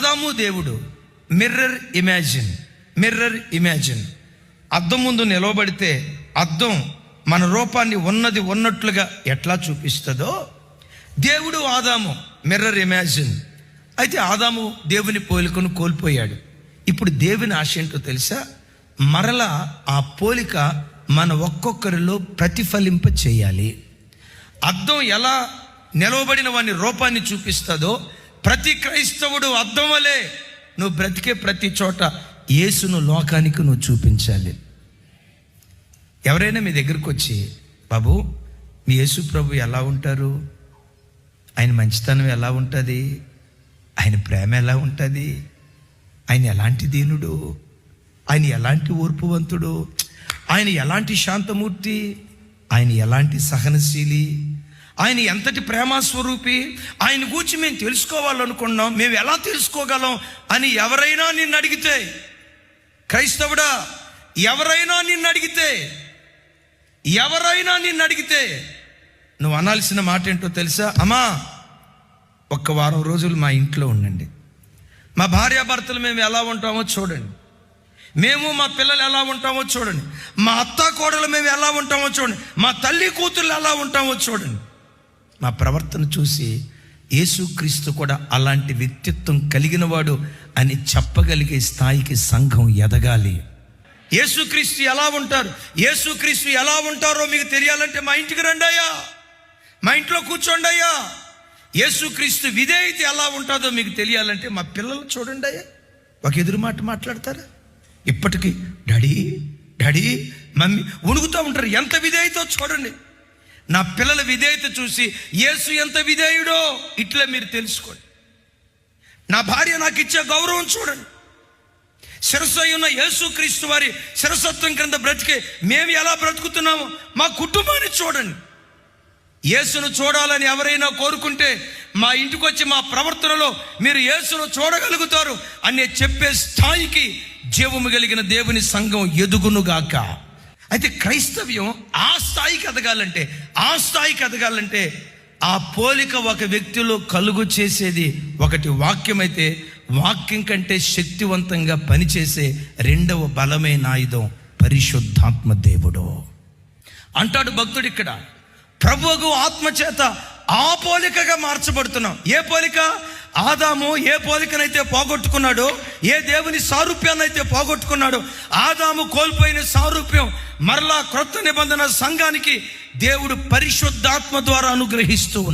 ఆదాము దేవుడు mirror imagine. అద్దం ముందు నిలవబడితే అద్దం మన రూపాన్ని ఉన్నట్లుగా ఎట్లా చూపిస్తుందో, దేవుడు ఆదాము మిర్రర్ ఇమాజిన్. అయితే ఆదాము దేవుని పోలికను కోల్పోయాడు. ఇప్పుడు దేవుని ఆశ ఏంటో తెలుసా? మరలా ఆ పోలిక మన ఒక్కొక్కరిలో ప్రతిఫలింప చేయాలి. అద్దం ఎలా నిలవబడిన వాని రూపాన్ని చూపిస్తుందో, ప్రతి క్రైస్తవుడు అద్దం వలె నువ్వు బ్రతికే ప్రతి చోట యేసును లోకానికి నువ్వు చూపించాలి. ఎవరైనా మీ దగ్గరకు వచ్చి, బాబు మీ యేసు ప్రభు ఎలా ఉంటారు, ఆయన మంచితనం ఎలా ఉంటుంది, ఆయన ప్రేమ ఎలా ఉంటుంది, ఆయన ఎలాంటి దీనుడు, ఆయన ఎలాంటి ఓర్పువంతుడు, ఆయన ఎలాంటి శాంతమూర్తి, ఆయన ఎలాంటి సహనశీలి, ఆయన ఎంతటి ప్రేమస్వరూపి, ఆయన గూర్చి మేము తెలుసుకోవాలనుకున్నాం, మేము ఎలా తెలుసుకోగలం అని ఎవరైనా నిన్ను అడిగితే, క్రైస్తవుడా ఎవరైనా నిన్ను అడిగితే నువ్వు అనాల్సిన మాట ఏంటో తెలుసా? అమ్మా ఒక్క వారం రోజులు మా ఇంట్లో ఉండండి, మా భార్యాభర్తలు మేము ఎలా ఉంటామో చూడండి, మేము మా పిల్లలు ఎలా ఉంటామో చూడండి, మా అత్త కోడలు మేము ఎలా ఉంటామో చూడండి, మా తల్లి కూతుళ్ళు ఎలా ఉంటామో చూడండి. మా ప్రవర్తన చూసి యేసుక్రీస్తు కూడా అలాంటి వ్యక్తిత్వం కలిగిన వాడు అని చెప్పగలిగే స్థాయికి సంఘం ఎదగాలి. యేసుక్రీస్తు ఎలా ఉంటారో మీకు తెలియాలంటే మా ఇంటికి రండి అయ్యా, మా ఇంట్లో కూర్చోండి అయ్యా. యేసుక్రీస్తు విధేయత ఎలా ఉంటుందో మీకు తెలియాలంటే మా పిల్లలు చూడండి అయ్యా. ఒక ఎదురు మాట మాట్లాడతారా? ఇప్పటికీ డాడీ మమ్మీ ఉణుకుతూ ఉంటారు. ఎంత విధేయతో చూడండి. నా పిల్లల విధేయత చూసి యేసు ఎంత విధేయుడో ఇట్లా మీరు తెలుసుకోండి. నా భార్య నాకు ఇచ్చే గౌరవం చూడండి. శిరస్సు ఉన్న యేసుక్రీస్తు వారి శిరసత్వం క్రింద బ్రతికే మేము ఎలా బ్రతుకుతున్నామో మా కుటుంబాన్ని చూడండి. యేసును చూడాలని ఎవరైనా కోరుకుంటే మా ఇంటికి వచ్చి మా ప్రవర్తనలో మీరు యేసును చూడగలుగుతారు అని చెప్పే స్థాయికి జీవము కలిగిన దేవుని సంఘం ఎదుగునుగాక. అయితే క్రైస్తవ్యం ఆ స్థాయికి ఎదగాలంటే ఆ పోలిక ఒక వ్యక్తిలో కలుగు చేసేది ఒకటి వాక్యం అయితే, వాక్యం కంటే శక్తివంతంగా పనిచేసే రెండవ బలమైన ఆయుధం పరిశుద్ధాత్మ దేవుడు. అంటాడు భక్తుడు ఇక్కడ, ప్రభువుకు ఆత్మ చేత ఆ పోలికగా మార్చబడుతున్నాం. ఏ పోలిక? ఆదాము ఏ పోలికనైతే పోగొట్టుకున్నాడో, ఏ దేవుని సారూప్యాన్నైతే పోగొట్టుకున్నాడో, ఆదాము కోల్పోయిన సారూప్యం మరలా క్రొత్త నిబంధన సంఘానికి దేవుడు పరిశుద్ధాత్మ ద్వారా అనుగ్రహిస్తూ